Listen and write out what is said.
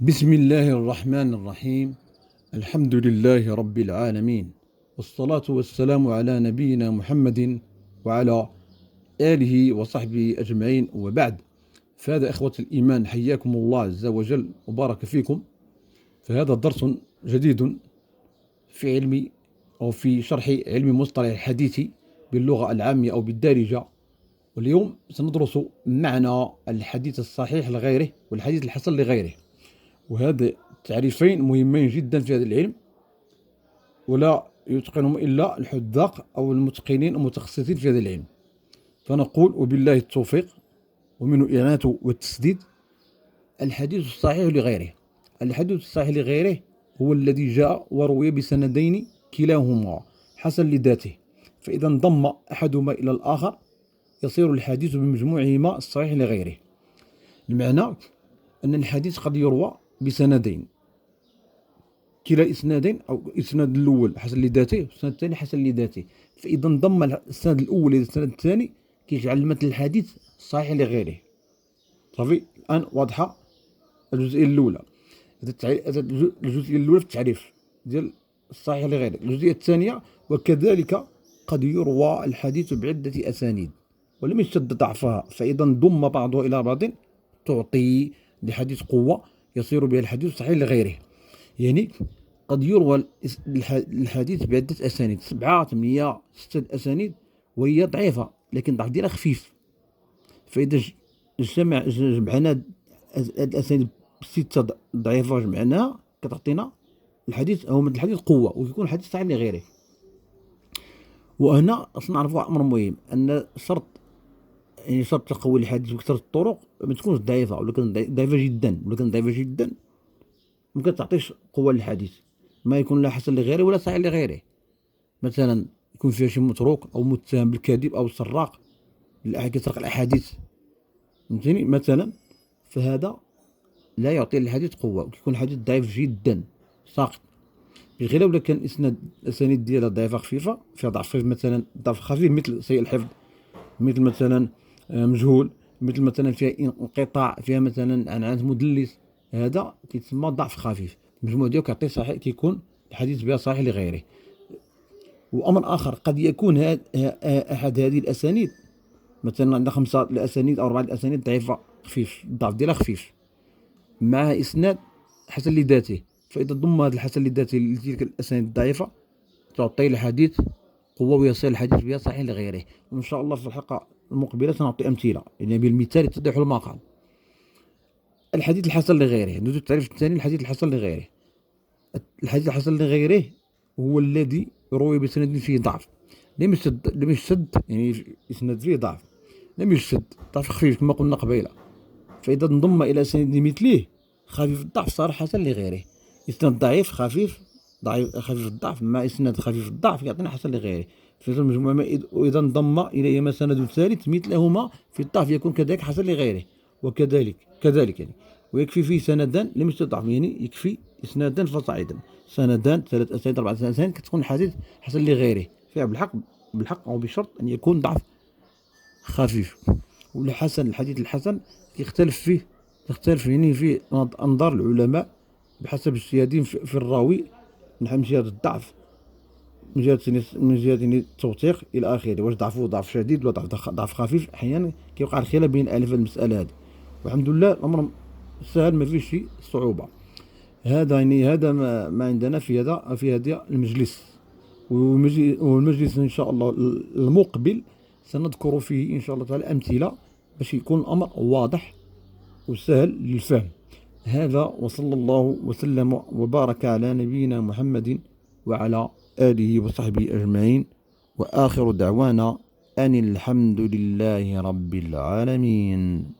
بسم الله الرحمن الرحيم. الحمد لله رب العالمين، والصلاة والسلام على نبينا محمد وعلى آله وصحبه أجمعين، وبعد. فهذا إخوة الإيمان، حياكم الله عز وجل وبارك فيكم. فهذا درس جديد في علم أو في شرح علم مصطلح الحديث باللغة العامية أو بالدارجة. واليوم سندرس معنى الحديث الصحيح لغيره والحديث الحسن لغيره، وهذا تعريفين مهمين جدا في هذا العلم، ولا يتقنهم إلا الحذاق أو المتقنين المتخصصين في هذا العلم. فنقول وبالله التوفيق ومنه الإعانة والتسديد. الحديث الصحيح لغيره، الحديث الصحيح لغيره هو الذي جاء وروي بسندين كلاهما حسن لذاته، فإذا انضم أحدهما إلى الآخر يصير الحديث بمجموعهما الصحيح لغيره. المعنى أن الحديث قد يروى بسندين، كلا إسنادين، أو الإسناد الأول حسن لذاته والإسناد الثاني حسن لذاته، فإذا انضم الإسناد الأول إلى الإسناد الثاني كيجعل المتن الحديث صحيح لغيره. صافي، الآن واضحة الجزئية الأولى. الجزئية الأولى في التعريف ديال الصحيح لغيره. الجزئية الثانية، وكذلك قد يروى الحديث بعدة أسانيد ولم يشتد ضعفها، فإذا انضم بعضها إلى بعض تعطي لحديث قوة يصير بها الحديث صحيح لغيره. يعني قد يروى الحديث بعدة أسانيد، 7 8 6 أسانيد، وهي ضعيفة لكن الضعف ديالها خفيف. فإذا جمعنا الأسانيد 6 ضعيفة جمعناها كتعطينا الحديث أو مثل الحديث قوة، ويكون الحديث صحيح لغيره. وهنا أصلا نعرفوا أمر مهم، أن شرط تقوي الحديث بكثرة الطرق ما تكونش ضعيفة، ولا كانت ضعيفة جدا، ممكن تعطيش قوة للحديث، ما يكون لا حسن لغيره ولا صحيح لغيره. مثلا يكون فيها شي متروك أو متهم بالكذب أو سراق كيسرق الأحاديث، فهمتيني مثلا، فهذا لا يعطي للحديث قوة، ويكون الحديث ضعيف جدا ساقط. بغير ولا كان الأسانيد ديالها ضعيفة خفيفة، فيها ضعف خفيف، مثلا ضعف خفيف مثل سيء الحفظ، مثل مثلا مجهول، مثل مثلا فيها انقطاع، فيها مثلا عنعنة مدلس، هذا كيتسمى ضعف خفيف. المجموع ديالو كيعطي صحيح، كيكون الحديث بها صحيح لغيره. وأمر آخر، قد يكون أحد هذه الأسانيد، مثلا عندنا 5 الأسانيد أو 4 الأسانيد ضعيفة خفيف، الضعف ديالها خفيف، مع إسناد حسن لذاته، فإذا ضم هذا الحسن لذاته لتلك الأسانيد الضعيفة تعطي الحديث قوة ويصير الحديث بها صحيح لغيره. وإن شاء الله في الحلقة المقبلة سنعطي أمثلة، يعني بالمثال يتضح المقال. الحديث الحسن لغيره، ندوز التعريف الثاني. الحديث الحسن لغيره، الحديث الحسن لغيره هو الذي روي بسند فيه ضعف، لم يشتد، يعني إسناد فيه ضعف لم يشتد، ضعف خفيف كما قلنا قبيلة، فإذا انضم إلى سند مثله خفيف الضعف صار حسن لغيره. إسناد ضعيف خفيف خفيف الضعف مع إسناد خفيف الضعف يعطينا حسن لغيره. في المجموعة، وإذا انضم إليهما سند ثالث مثلهما في الضعف يكون كذلك حسن لغيره. كذلك يعني، ويكفي فيه سندان لم يشتد ضعف، يعني يكفي إسنادان فصاعدا، سندان 3 أسانيد 4 أسانيد كتكون الحديث حسن لغيره، فيها بالحق أو بشرط أن يكون ضعف خفيف. والحسن، الحديث الحسن يختلف يعني في أنظار العلماء بحسب اجتهادهم في الراوي، من جهة الضعف، من جهة التوثيق إلى آخره، واش ضعفه ضعف شديد ولا ضعف خفيف. أحيانا كيوقع الخلاف بين الأهل في المسألة هذه، والحمد لله الأمر سهل، ما فيش شي صعوبة. هذا ما عندنا في هذا المجلس. والمجلس إن شاء الله المقبل سنذكر فيه إن شاء الله تعالى أمثلة باش يكون الأمر واضح وسهل للفهم. هذا، وصلى الله وسلم وبارك على نبينا محمد وعلى آله وصحبه أجمعين، وآخر دعوانا أن الحمد لله رب العالمين.